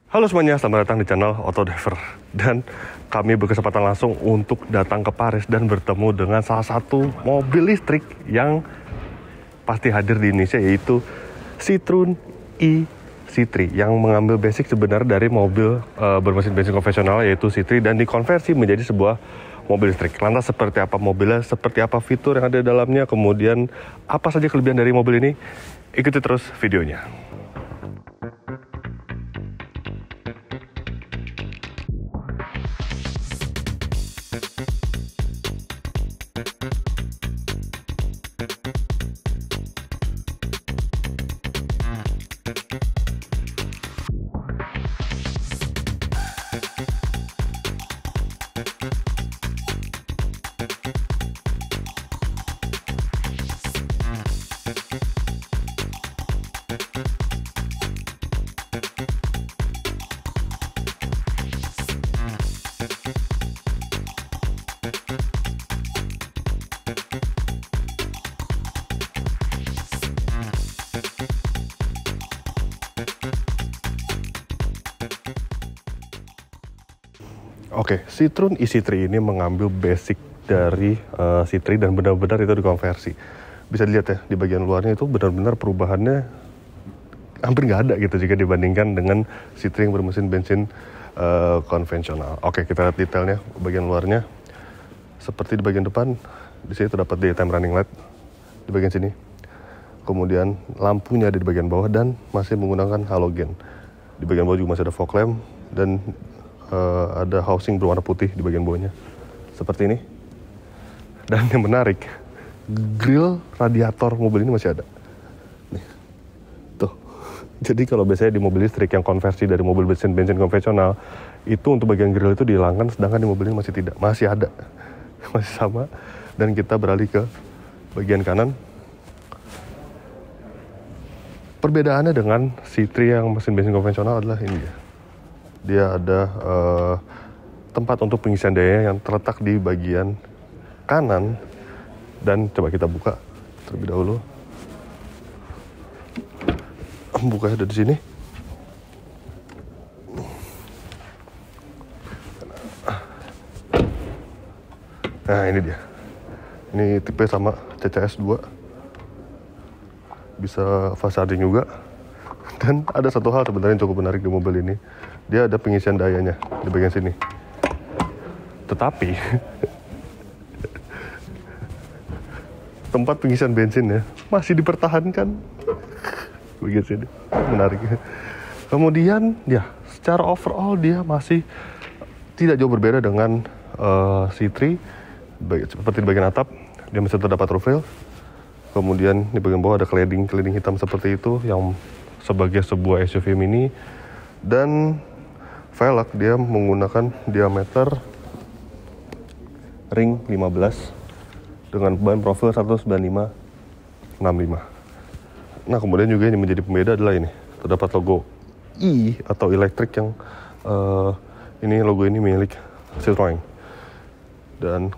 Halo semuanya, selamat datang di channel Autodiver. Dan kami berkesempatan langsung untuk datang ke Paris dan bertemu dengan salah satu mobil listrik yang pasti hadir di Indonesia, yaitu Citroen e-C3 yang mengambil basic sebenarnya dari mobil bermesin bensin konvensional yaitu C3 dan dikonversi menjadi sebuah mobil listrik. Lantas seperti apa mobilnya, seperti apa fitur yang ada di dalamnya, kemudian apa saja kelebihan dari mobil ini, ikuti terus videonya. Oke, Citroen e-C3 ini mengambil basic dari C3 dan benar-benar itu dikonversi. Bisa dilihat ya, di bagian luarnya itu benar-benar perubahannya hampir nggak ada gitu jika dibandingkan dengan C3 yang bermesin bensin konvensional. Oke, kita lihat detailnya bagian luarnya. Seperti di bagian depan, di sini terdapat daytime running light di bagian sini. Kemudian lampunya ada di bagian bawah dan masih menggunakan halogen. Di bagian bawah juga masih ada fog lamp dan ada housing berwarna putih di bagian bawahnya seperti ini. Dan yang menarik, grill radiator mobil ini masih ada nih, tuh. Jadi kalau biasanya di mobil listrik yang konversi dari mobil bensin konvensional itu untuk bagian grill itu dihilangkan, sedangkan di mobil ini masih tidak, masih ada, masih sama. Dan kita beralih ke bagian kanan. Perbedaannya dengan C3 yang mesin bensin konvensional adalah ini ya. Dia ada tempat untuk pengisian daya yang terletak di bagian kanan. Dan coba kita buka terlebih dahulu. Bukanya ada di sini. Nah, ini dia. Ini tipe sama CCS 2. Bisa fast charging juga. Dan ada satu hal sebenarnya yang cukup menarik di mobil ini. Dia ada pengisian dayanya di bagian sini. Tetapi tempat pengisian bensinnya masih dipertahankan bagian sini. Menarik. Kemudian ya, secara overall dia masih tidak jauh berbeda dengan C3. Seperti di bagian atap, dia masih terdapat roof rail. Kemudian di bagian bawah ada cladding hitam seperti itu yang sebagai sebuah SUV mini. Dan velg dia menggunakan diameter ring 15 dengan ban profil 195/65. Nah, kemudian juga yang menjadi pembeda adalah ini, terdapat logo E atau elektrik yang ini logo ini milik Citroen. Dan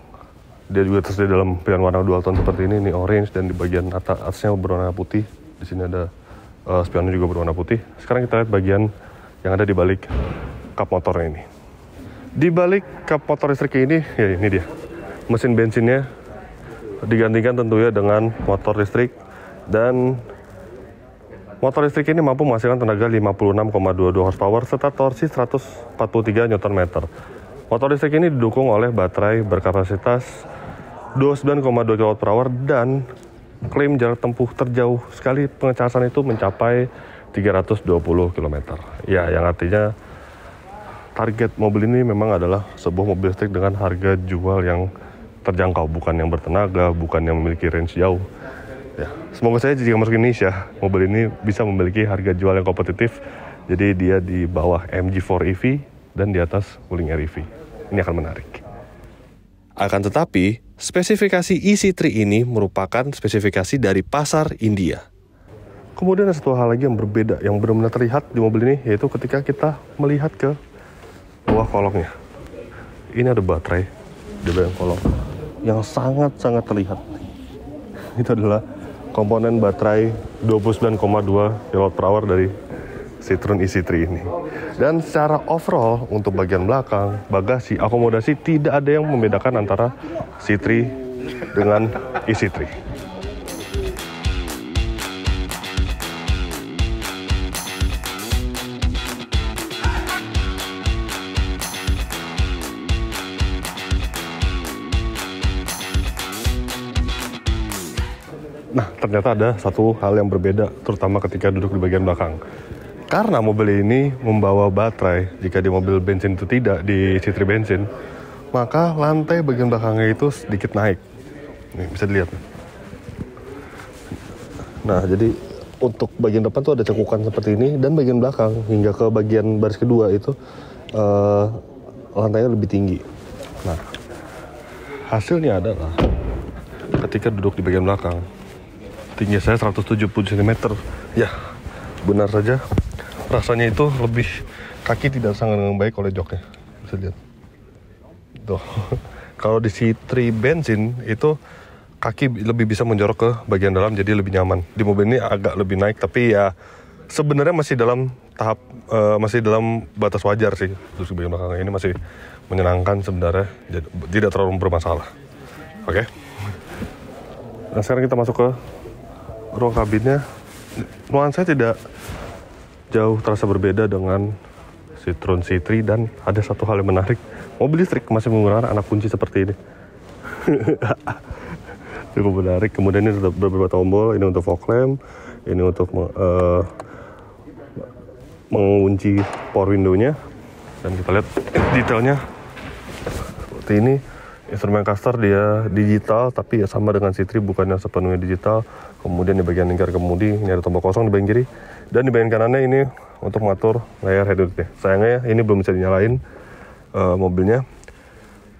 dia juga tersedia dalam pilihan warna dual tone seperti ini orange, dan di bagian atasnya berwarna putih. Di sini ada spionnya juga berwarna putih. Sekarang kita lihat bagian yang ada di balik kap motornya ini. Di balik kap motor listrik ini, ya ini dia. Mesin bensinnya digantikan tentunya dengan motor listrik, dan motor listrik ini mampu menghasilkan tenaga 56,22 horsepower serta torsi 143 Nm. Motor listrik ini didukung oleh baterai berkapasitas 29,2 kWh dan klaim jarak tempuh terjauh sekali pengecasan itu mencapai 320 km. Ya, yang artinya target mobil ini memang adalah sebuah mobil listrik dengan harga jual yang terjangkau, bukan yang bertenaga, bukan yang memiliki range jauh. Ya, semoga saja jika masuk Indonesia, mobil ini bisa memiliki harga jual yang kompetitif. Jadi dia di bawah MG4 EV dan di atas Wuling Air EV. Ini akan menarik. Akan tetapi, spesifikasi e-C3 ini merupakan spesifikasi dari pasar India. Kemudian ada satu hal lagi yang berbeda, yang benar-benar terlihat di mobil ini, yaitu ketika kita melihat ke bawah kolongnya. Ini ada baterai di bagian kolong yang sangat-sangat terlihat. Itu adalah komponen baterai 29,2 kWh dari Citroen isi3 ini. Dan secara overall untuk bagian belakang, bagasi, akomodasi tidak ada yang membedakan antara C3 dengan isi3. Nah, ternyata ada satu hal yang berbeda, terutama ketika duduk di bagian belakang. Karena mobil ini membawa baterai, jika di mobil bensin itu tidak, di C3 bensin, maka lantai bagian belakangnya itu sedikit naik. Nih, bisa dilihat. Nah, jadi untuk bagian depan tuh ada cekukan seperti ini, dan bagian belakang hingga ke bagian baris kedua itu lantainya lebih tinggi. Nah, hasilnya adalah ketika duduk di bagian belakang, tinggi saya 170 cm. Ya, benar saja. Rasanya itu lebih, kaki tidak sangat dengan baik oleh joknya. Bisa lihat. Tuh. Kalau di C3 bensin itu kaki lebih bisa menjorok ke bagian dalam, jadi lebih nyaman. Di mobil ini agak lebih naik, tapi ya sebenarnya masih dalam tahap masih dalam batas wajar sih. Terus bagian belakang ini masih menyenangkan sebenarnya, jadi tidak terlalu bermasalah. Oke. Nah, sekarang kita masuk ke ruang kabinnya. Nuansa tidak jauh terasa berbeda dengan Citroen C3, dan ada satu hal yang menarik, mobil listrik masih menggunakan anak kunci seperti ini. Cukup menarik. Kemudian ini beberapa tombol, ini untuk fog lamp, ini untuk mengunci power window-nya, dan kita lihat detailnya seperti ini. Instrumen cluster dia digital, tapi ya sama dengan C3, bukannya sepenuhnya digital. Kemudian di bagian lingkar kemudi ini ada tombol kosong di bagian kiri, dan di bagian kanannya ini untuk mengatur layar head unitnya. Sayangnya ini belum bisa dinyalain mobilnya.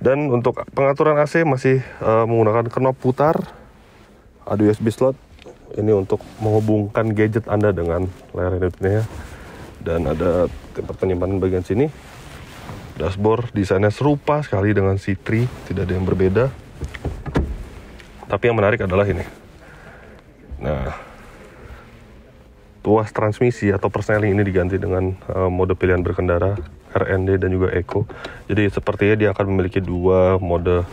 Dan untuk pengaturan AC masih menggunakan knob putar, ada USB slot. Ini untuk menghubungkan gadget Anda dengan layar head unitnya. Dan ada tempat penyimpanan bagian sini. Dashboard desainnya serupa sekali dengan C3, tidak ada yang berbeda. Tapi yang menarik adalah ini. Nah, tuas transmisi atau persneling ini diganti dengan mode pilihan berkendara, RND dan juga Eco. Jadi sepertinya dia akan memiliki dua mode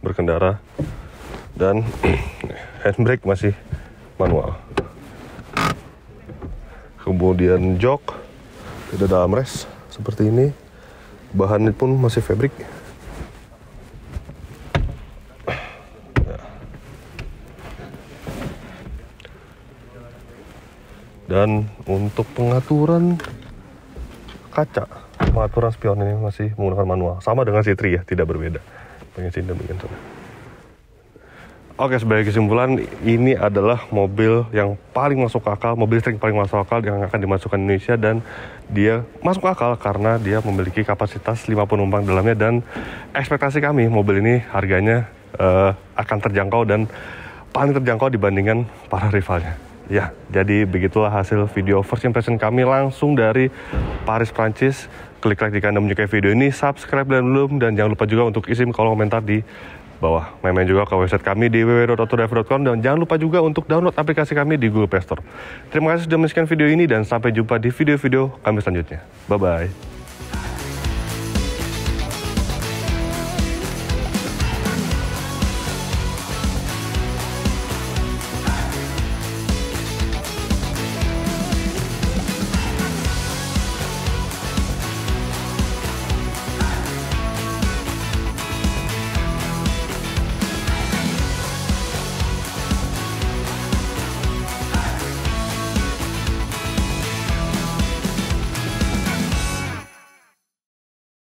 berkendara. Dan handbrake masih manual. Kemudian jok, tidak ada armrest seperti ini. Bahannya pun masih fabric. Dan untuk pengaturan kaca, pengaturan spion ini masih menggunakan manual. Sama dengan C3 ya, tidak berbeda. Bagian sini dan bagian sana. Oke, sebagai kesimpulan, ini adalah mobil yang paling masuk akal, mobil listrik paling masuk akal yang akan dimasukkan di Indonesia, dan dia masuk akal karena dia memiliki kapasitas 5 penumpang dalamnya, dan ekspektasi kami mobil ini harganya akan terjangkau dan paling terjangkau dibandingkan para rivalnya. Ya, jadi begitulah hasil video first impression kami langsung dari Paris, Prancis. Klik like jika Anda menyukai video ini, subscribe dan belum, dan jangan lupa juga untuk isi kolom komentar di bawah. Main-main juga ke website kami di www.autodriver.com, dan jangan lupa juga untuk download aplikasi kami di Google Play Store. Terima kasih sudah menyaksikan video ini, dan sampai jumpa di video-video kami selanjutnya. Bye-bye.